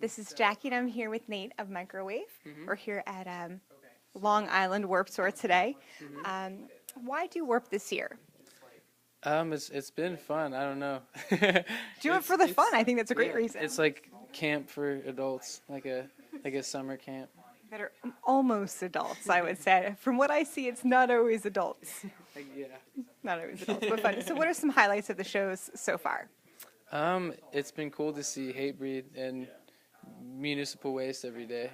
This is Jackie, and I'm here with Nate of Microwave. We're here at Long Island Warped Tour today. Why do Warp this year? It's been fun. I don't know. Do it for the fun. I think that's a great reason. It's like camp for adults, like a summer camp. That are almost adults, I would say. From what I see, it's not always adults. Yeah. Not always adults, but fun. So what are some highlights of the shows so far? It's been cool to see Hatebreed and Municipal Waste every day.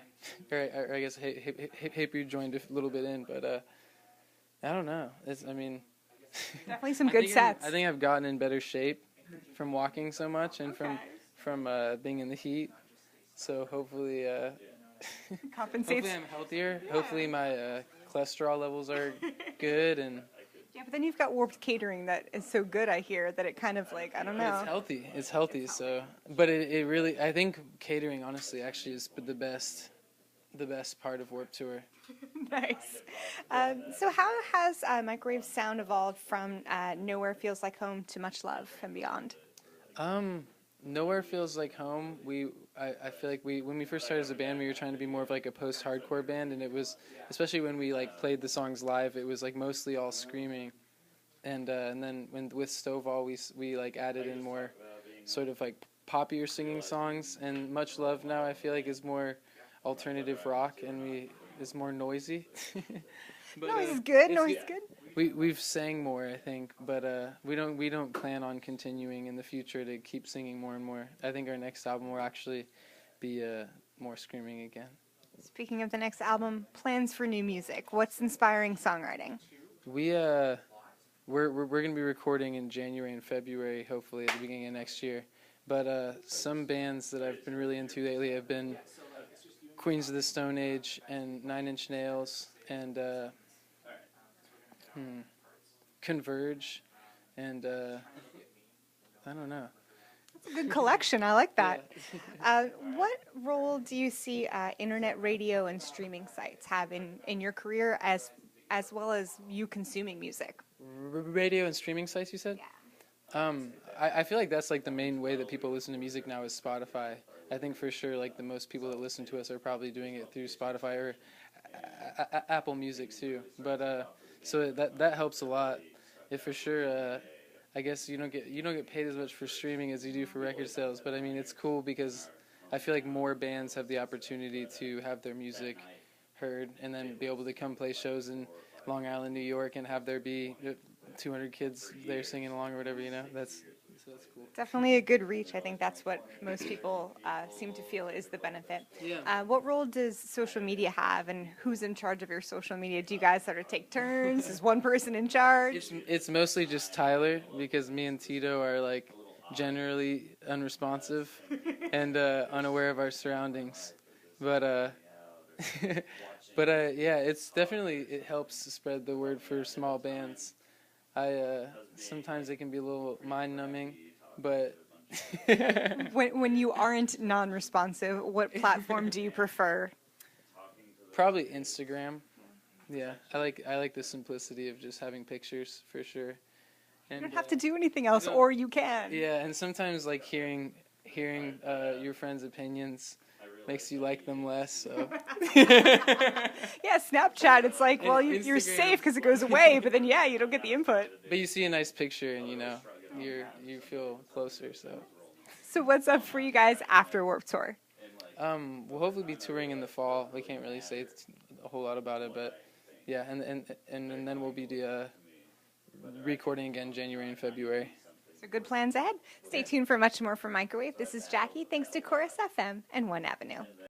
or I guess Hatebreed joined a little bit in, but I don't know. Definitely some good sets. I think I've gotten in better shape from walking so much and from being in the heat. So hopefully, compensates. Hopefully I'm healthier. Hopefully my cholesterol levels are good and. Yeah, but then you've got Warped catering that is so good, I hear, that it kind of like, I don't know. It's healthy. So, but it really, I think catering honestly actually is the best part of Warped Tour. Nice. So how has Microwave sound evolved from Nowhere Feels Like Home to Much Love and beyond? Nowhere Feels Like Home. I feel like when we first started as a band, we were trying to be more of like a post-hardcore band, and it was, especially when we like played the songs live, it was like mostly all screaming, and then with Stovall we like added in more sort of like poppier singing songs, and Much Love now I feel like is more alternative rock and is more noisy. But, noise is good. Noise is good. We've sang more, I think, but we don't plan on continuing in the future to keep singing more and more. I think our next album will actually be more screaming again. Speaking of the next album, plans for new music. What's inspiring songwriting? We're gonna be recording in January and February, hopefully at the beginning of next year. But some bands that I've been really into lately have been Queens of the Stone Age and Nine Inch Nails and Converge, and I don't know. That's a good collection. I like that. Yeah. What role do you see internet radio and streaming sites have in your career as well as you consuming music? Radio and streaming sites, you said? Yeah. I feel like that's like the main way that people listen to music now is Spotify. I think for sure like the most people that listen to us are probably doing it through Spotify or Apple Music too. But so that helps a lot. If for sure, I guess you don't get paid as much for streaming as you do for record sales. But I mean, it's cool because I feel like more bands have the opportunity to have their music heard and then be able to come play shows in Long Island, New York, and have there be 200 kids there singing along or whatever. That's cool. Definitely a good reach. I think that's what most people seem to feel is the benefit. Yeah. What role does social media have, and who's in charge of your social media? Do you guys sort of take turns? Is one person in charge? It's mostly just Tyler, because me and Tito are like generally unresponsive and unaware of our surroundings. But yeah, it helps spread the word for small bands. Sometimes it can be a little mind-numbing, but when you aren't non-responsive, what platform do you prefer? Probably Instagram. Yeah, I like the simplicity of just having pictures for sure. And, you don't have to do anything else, or you can. Yeah, and sometimes like hearing your friends' opinions makes you like them less. So. Yeah, Snapchat, it's like, well, you're safe because it goes away, but then, yeah, you don't get the input. But you see a nice picture and, you feel closer, so. So what's up for you guys after Warped Tour? We'll hopefully be touring in the fall. We can't really say a whole lot about it, but, yeah, and then we'll be recording again January and February. So good plans ahead. Stay tuned for much more from Microwave. This is Jackie. Thanks to Chorus FM and One Avenue.